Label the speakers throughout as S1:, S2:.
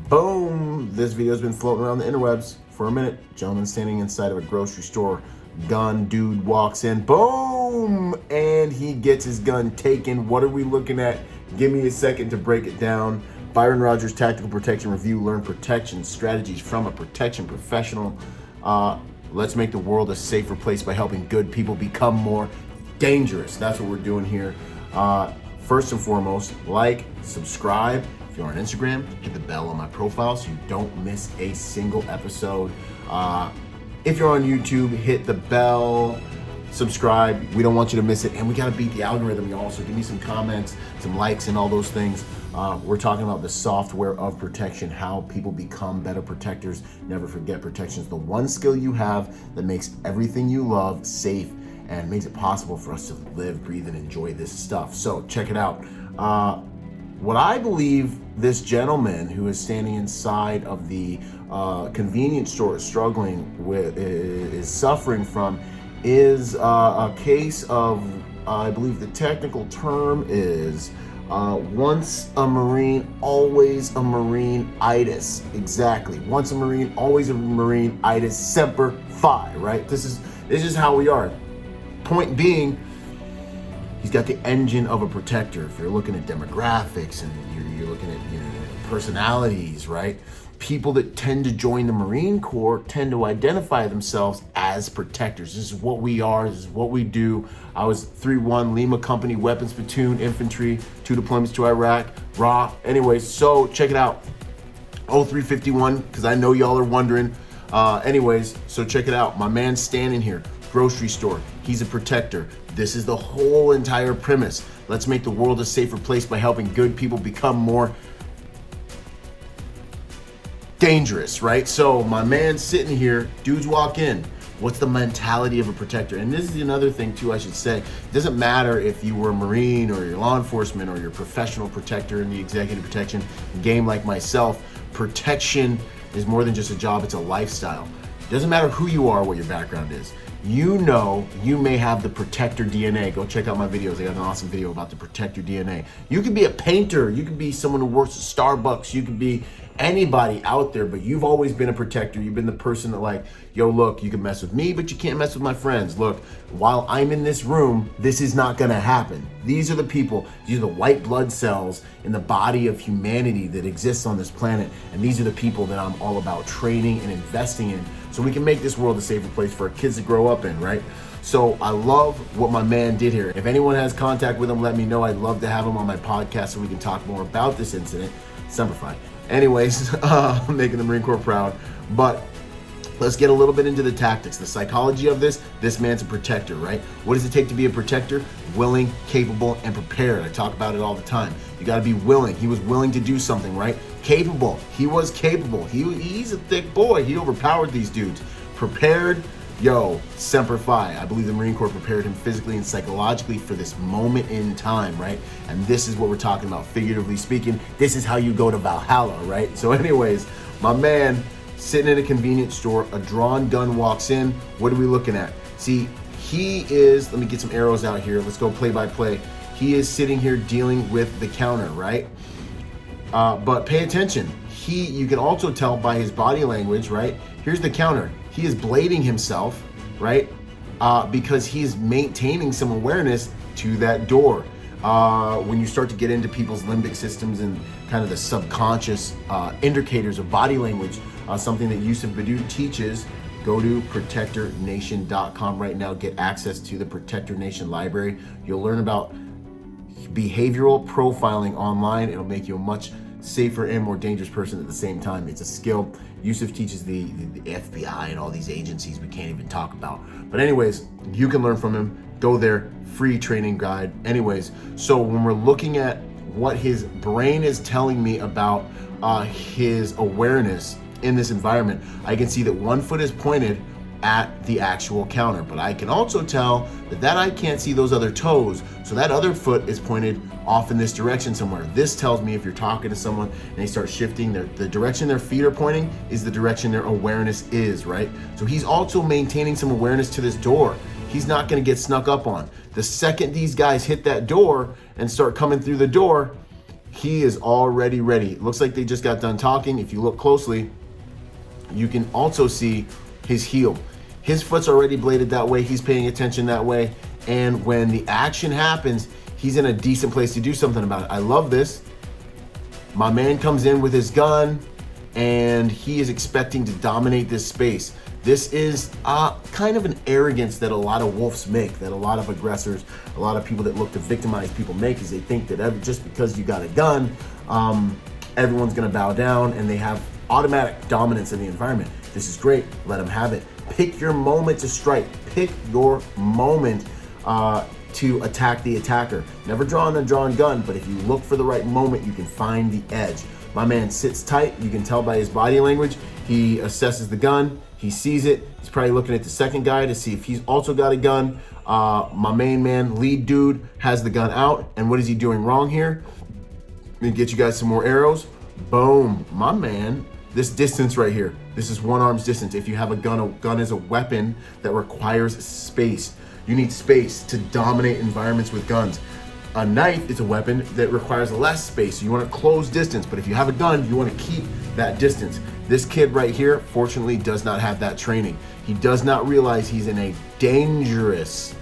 S1: Boom! This video has been floating around the interwebs for a minute. Gentleman standing inside of a grocery store. Gun dude walks in. Boom! And he gets his gun taken. What are we looking at? Give me a second to break it down. Byron Rodgers Tactical Protection Review. Learn protection strategies from a protection professional. Let's make the world a safer place by helping good people become more dangerous. That's what we're doing here. First and foremost, like, subscribe. If you're on Instagram, hit the bell on my profile so you don't miss a single episode. If you're on YouTube, hit the bell, subscribe. We don't want you to miss it. And we got to beat the algorithm, y'all. So give me some comments, some likes, and all those things. We're talking about the software of protection, how people become better protectors. Never forget, protection is the one skill you have that makes everything you love safe and makes it possible for us to live, breathe, and enjoy this stuff. So check it out. What I believe this gentleman who is standing inside of the convenience store is suffering from is a case of, I believe the technical term is once a Marine, always a Marine-itis. Exactly. Once a Marine, always a Marine-itis. Semper Fi, right? This is how we are. Point being, he's got the engine of a protector. If you're looking at demographics and you're looking at personalities, right? People that tend to join the Marine Corps tend to identify themselves as protectors. This is what we are. This is what we do. I was 3-1 Lima Company Weapons Platoon Infantry, 2 deployments to Iraq, raw. Anyways, so check it out. 0351, because I know y'all are wondering. Anyways, so check it out. My man's standing here, grocery store. He's a protector. This is the whole entire premise. Let's make the world a safer place by helping good people become more dangerous, right? So my man's sitting here, dudes walk in. What's the mentality of a protector? And this is another thing too, I should say. It doesn't matter if you were a Marine or you're law enforcement or you're a professional protector in the executive protection game like myself. Protection is more than just a job, it's a lifestyle. It doesn't matter who you are, what your background is. You may have the protector DNA. Go check out my videos. I got an awesome video about the protector DNA. You could be a painter. You could be someone who works at Starbucks. You could be anybody out there, but you've always been a protector. You've been the person that like, yo, look, you can mess with me, but you can't mess with my friends. Look, while I'm in this room, this is not gonna happen. These are the people, these are the white blood cells in the body of humanity that exists on this planet. And these are the people that I'm all about training and investing in so we can make this world a safer place for our kids to grow up in, right? So I love what my man did here. If anyone has contact with him, let me know. I'd love to have him on my podcast so we can talk more about this incident. Semper Fi. Anyways, making the Marine Corps proud. But let's get a little bit into the tactics, the psychology of this. This man's a protector, right? What does it take to be a protector? Willing, capable, and prepared. I talk about it all the time. You got to be willing. He was willing to do something, right? Capable. He was capable. He's a thick boy. He overpowered these dudes. Prepared. Yo, Semper Fi. I believe the Marine Corps prepared him physically and psychologically for this moment in time, right? And this is what we're talking about, figuratively speaking. This is how you go to Valhalla, right? So anyways, my man sitting in a convenience store, a drawn gun walks in. What are we looking at? See, he is, let me get some arrows out here. Let's go play by play. He is sitting here dealing with the counter, right? But pay attention. You can also tell by his body language, right? Here's the counter. He is blading himself, right? Because he is maintaining some awareness to that door. When you start to get into people's limbic systems and kind of the subconscious indicators of body language, something that Yusuf Badu teaches, go to protectornation.com right now. Get access to the Protector Nation library. You'll learn about behavioral profiling online. It'll make you a much safer and more dangerous person at the same time. It's a skill. Yusuf teaches the FBI and all these agencies we can't even talk about. But anyways, you can learn from him. Go there, free training guide. Anyways, so when we're looking at what his brain is telling me about his awareness in this environment, I can see that one foot is pointed at the actual counter, but I can also tell that I can't see those other toes, so that other foot is pointed off in this direction somewhere. This tells me if you're talking to someone and they start shifting, the direction their feet are pointing is the direction their awareness is, right? So he's also maintaining some awareness to this door. He's not gonna get snuck up on. The second these guys hit that door and start coming through the door, He is already ready. It looks like they just got done talking. If you look closely, you can also see his heel. His foot's already bladed that way. He's paying attention that way. And when the action happens, he's in a decent place to do something about it. I love this. My man comes in with his gun and he is expecting to dominate this space. This is kind of an arrogance that a lot of wolves make, that a lot of aggressors, a lot of people that look to victimize people make, is they think that just because you got a gun, everyone's gonna bow down and they have automatic dominance in the environment. This is great, let them have it. Pick your moment to strike. Pick your moment to attack the attacker. Never draw on a drawn gun, but if you look for the right moment, you can find the edge. My man sits tight. You can tell by his body language. He assesses the gun. He sees it. He's probably looking at the second guy to see if he's also got a gun. My main man, lead dude, has the gun out. And what is he doing wrong here? Let me get you guys some more arrows. Boom, my man. This distance right here, this is one arm's distance. If you have a gun is a weapon that requires space. You need space to dominate environments with guns. A knife is a weapon that requires less space. You want a close distance, but if you have a gun, you want to keep that distance. This kid right here, fortunately, does not have that training. He does not realize he's in a dangerous,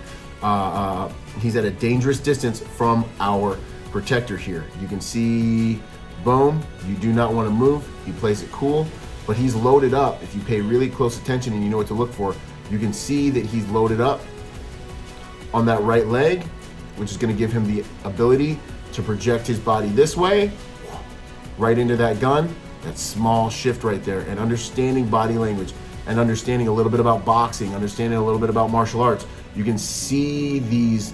S1: he's at a dangerous distance from our protector here. You can see, boom, you do not want to move. He plays it cool, but he's loaded up. If you pay really close attention and you know what to look for, you can see that he's loaded up on that right leg, which is going to give him the ability to project his body this way, right into that gun. That small shift right there, and understanding body language and understanding a little bit about boxing, understanding a little bit about martial arts. You can see these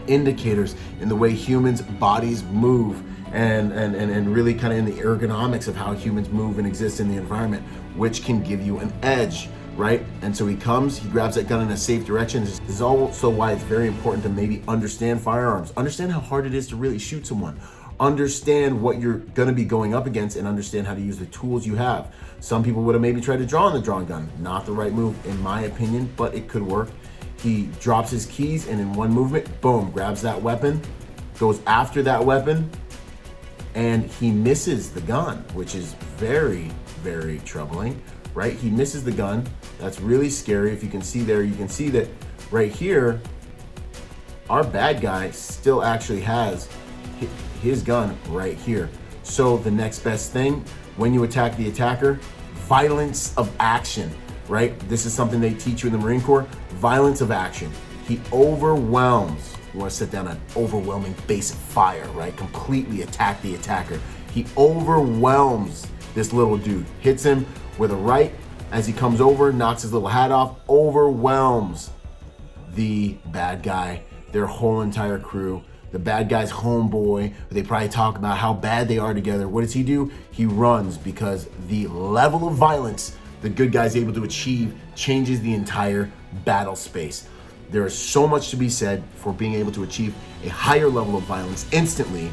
S1: indicators in the way humans' bodies move and really kind of in the ergonomics of how humans move and exist in the environment, which can give you an edge, right? And so he comes, he grabs that gun in a safe direction. This is also why it's very important to maybe understand firearms, understand how hard it is to really shoot someone, understand what you're gonna be going up against, and understand how to use the tools you have. Some people would have maybe tried to draw on the drawn gun. Not the right move, in my opinion, but it could work. He drops his keys and in one movement, boom, grabs that weapon, goes after that weapon, and he misses the gun, which is very, very troubling, right? He misses the gun. That's really scary. If you can see there, you can see that right here, our bad guy still actually has his gun right here. So the next best thing, when you attack the attacker, violence of action, right? This is something they teach you in the Marine Corps, violence of action. He overwhelms. You want to set down an overwhelming basic fire, right? Completely attack the attacker. He overwhelms this little dude, hits him with a right as he comes over, knocks his little hat off, overwhelms the bad guy, their whole entire crew. The bad guy's homeboy, they probably talk about how bad they are together. What does he do? He runs, because the level of violence the good guy's able to achieve changes the entire battle space. There is so much to be said for being able to achieve a higher level of violence instantly,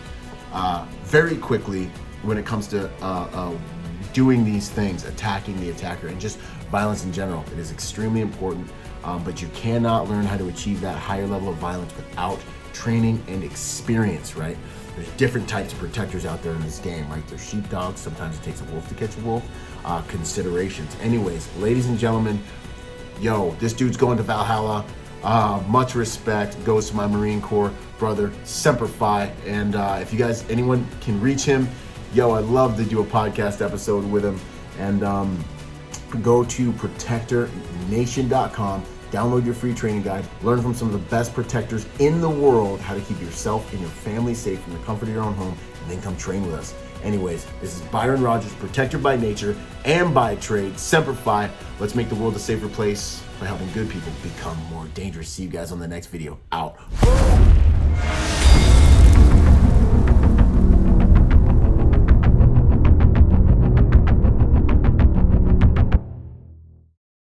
S1: very quickly, when it comes to doing these things, attacking the attacker, and just violence in general. It is extremely important, but you cannot learn how to achieve that higher level of violence without training and experience, right? There's different types of protectors out there in this game, right? There's sheepdogs. Sometimes it takes a wolf to catch a wolf. Considerations. Anyways, ladies and gentlemen, yo, this dude's going to Valhalla. Much respect goes to my Marine Corps brother, Semper Fi. And if you guys, anyone can reach him, yo, I'd love to do a podcast episode with him. And go to protectornation.com, download your free training guide, learn from some of the best protectors in the world how to keep yourself and your family safe from the comfort of your own home, and then come train with us. Anyways, this is Byron Rodgers, protector by nature and by trade, Semper Fi. Let's make the world a safer place by helping good people become more dangerous. See you guys on the next video. Out.